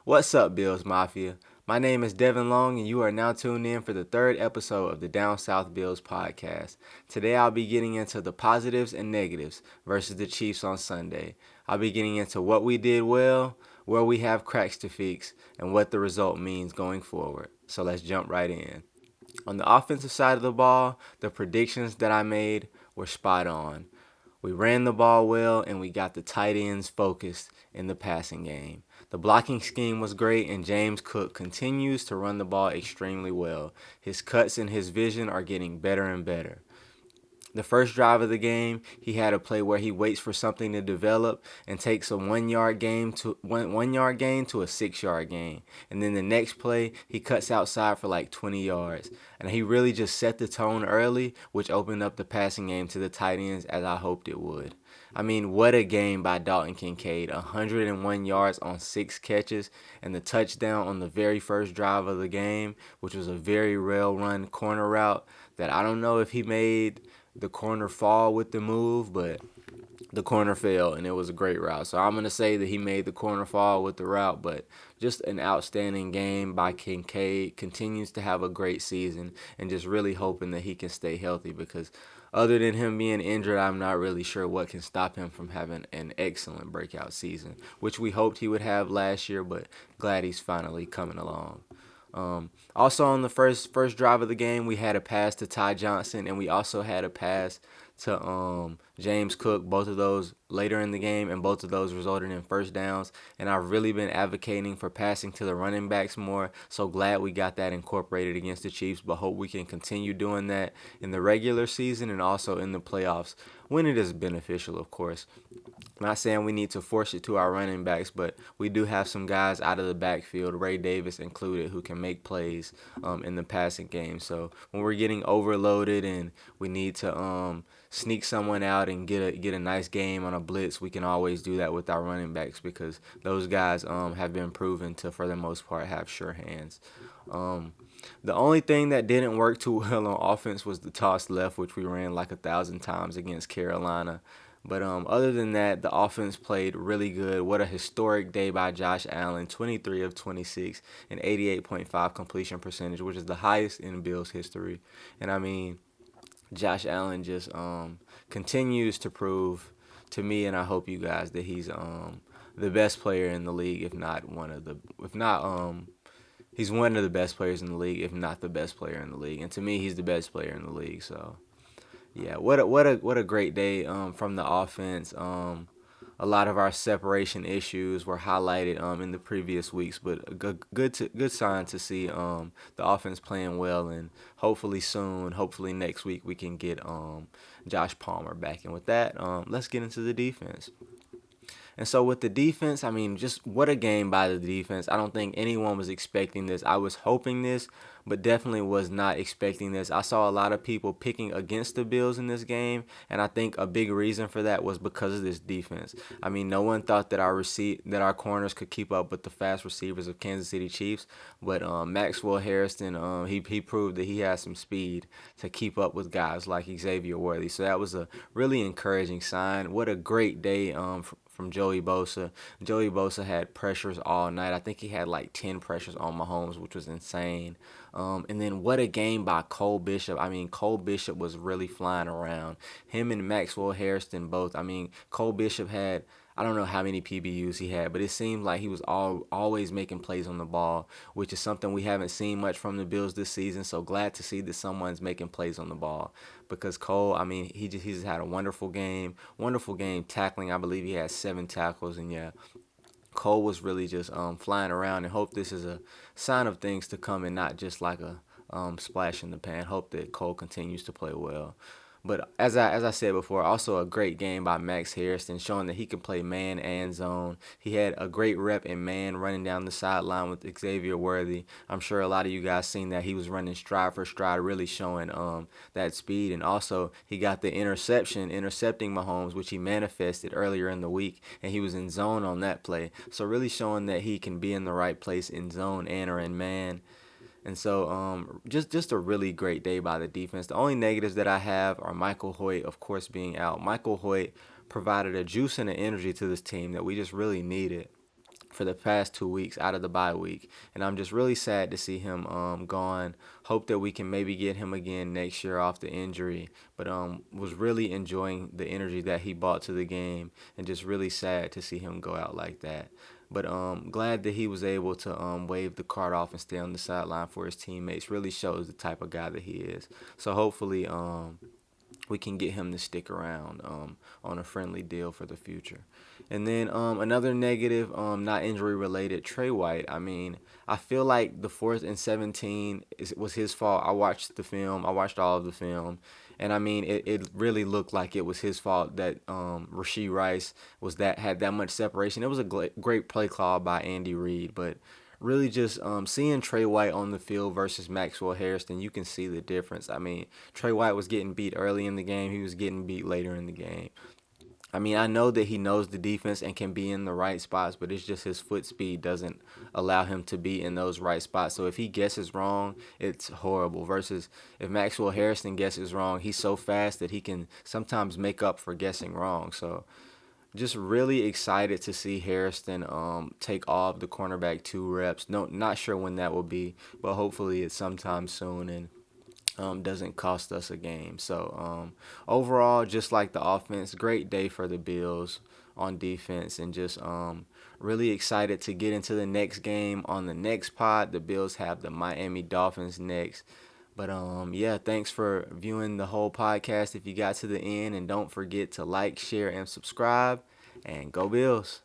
What's up, Bills Mafia? My name is Devin Long, and you are now tuned in for the third episode of the Down South Bills podcast. Today, I'll be getting into the positives and negatives versus the Chiefs on Sunday. I'll be getting into what we did well, where we have cracks to fix, and what the result means going forward. So let's jump right in. On the offensive side of the ball, the predictions that I made were spot on. We ran the ball well and we got the tight ends focused in the passing game. The blocking scheme was great, and James Cook continues to run the ball extremely well. His cuts and his vision are getting better and better. The first drive of the game, he had a play where he waits for something to develop and takes a 1 yard gain to 1 yard gain to a 6 yard gain. And then the next play, he cuts outside for like 20 yards. And he really just set the tone early, which opened up the passing game to the tight ends as I hoped it would. I mean, what a game by Dalton Kincaid. 101 yards on 6 catches and the touchdown on the very first drive of the game, which was a very well-run corner route that I don't know if he made the corner fall with the move, but the corner fell and it was a great route. So I'm going to say that he made the corner fall with the route, but just an outstanding game by Kincaid. Continues to have a great season and just really hoping that he can stay healthy because other than him being injured, I'm not really sure what can stop him from having an excellent breakout season, which we hoped he would have last year, but glad he's finally coming along. Also on the first drive of the game, we had a pass to Ty Johnson, and we also had a pass to James Cook. Both of those later in the game, and both of those resulted in first downs. And I've really been advocating for passing to the running backs more. So glad we got that incorporated against the Chiefs, but hope we can continue doing that in the regular season and also in the playoffs when it is beneficial, of course. I'm not saying we need to force it to our running backs, but we do have some guys out of the backfield, Ray Davis included, who can make plays in the passing game. So when we're getting overloaded and we need to sneak someone out and get a nice game on a blitz, we can always do that with our running backs because those guys have been proven to, for the most part, have sure hands. The only thing that didn't work too well on offense was the toss left, which we ran like 1,000 times against Carolina. But other than that, the offense played really good. What a historic day by Josh Allen, 23 of 26, and 88.5 completion percentage, which is the highest in Bills history. And I mean, Josh Allen just continues to prove to me, and I hope you guys, that he's the best player in the league, he's one of the best players in the league, if not the best player in the league. And to me, he's the best player in the league. So yeah, what a great day from the offense. A lot of our separation issues were highlighted in the previous weeks, but a good sign to see the offense playing well, and hopefully next week we can get Josh Palmer back. And with that, let's get into the defense. And so with the defense, I mean, just what a game by the defense. I don't think anyone was expecting this. I was hoping this, but definitely was not expecting this. I saw a lot of people picking against the Bills in this game, and I think a big reason for that was because of this defense. I mean, no one thought that our corners could keep up with the fast receivers of Kansas City Chiefs, but Maxwell Hairston, he proved that he has some speed to keep up with guys like Xavier Worthy. So that was a really encouraging sign. What a great day from Joey Bosa. Joey Bosa had pressures all night. I think he had like 10 pressures on Mahomes, which was insane. And then what a game by Cole Bishop. I mean, Cole Bishop was really flying around. Him and Maxwell Hairston both. I mean, Cole Bishop had, I don't know how many PBUs he had, but it seemed like he was always making plays on the ball, which is something we haven't seen much from the Bills this season. So glad to see that someone's making plays on the ball, because Cole, I mean, he just had a wonderful game tackling. I believe he had 7 tackles, and yeah, Cole was really just flying around, and hope this is a sign of things to come and not just like a splash in the pan. Hope that Cole continues to play well. But as I said before, also a great game by Max Hairston, showing that he can play man and zone. He had a great rep in man, running down the sideline with Xavier Worthy. I'm sure a lot of you guys seen that. He was running stride for stride, really showing that speed. And also he got the intercepting Mahomes, which he manifested earlier in the week, and he was in zone on that play. So really showing that he can be in the right place in zone and or in man. And so just a really great day by the defense. The only negatives that I have are Michael Hoyt, of course, being out. Michael Hoyt provided a juice and an energy to this team that we just really needed for the past 2 weeks out of the bye week, and I'm just really sad to see him gone. Hope that we can maybe get him again next year off the injury, but was really enjoying the energy that he brought to the game, and just really sad to see him go out like that. But glad that he was able to wave the card off and stay on the sideline for his teammates. Really shows the type of guy that he is. So hopefully we can get him to stick around on a friendly deal for the future. And then another negative, not injury related, Trey White. I mean, I feel like the 4th and 17 was his fault. I watched the film. I watched all of the film. And I mean, it really looked like it was his fault that Rashee Rice had that much separation. It was a great play call by Andy Reid, but really just seeing Trey White on the field versus Maxwell Hairston, you can see the difference. I mean, Trey White was getting beat early in the game. He was getting beat later in the game. I mean, I know that he knows the defense and can be in the right spots, but it's just his foot speed doesn't allow him to be in those right spots. So if he guesses wrong, it's horrible. Versus if Maxwell Hairston guesses wrong, he's so fast that he can sometimes make up for guessing wrong. So just really excited to see Hairston take off the cornerback 2 reps. No, not sure when that will be, but hopefully it's sometime soon and doesn't cost us a game. So overall, just like the offense, great day for the Bills on defense, and just really excited to get into the next game on the next pod. The Bills have the Miami Dolphins next. But yeah, thanks for viewing the whole podcast if you got to the end, and don't forget to like, share, and subscribe, and go Bills.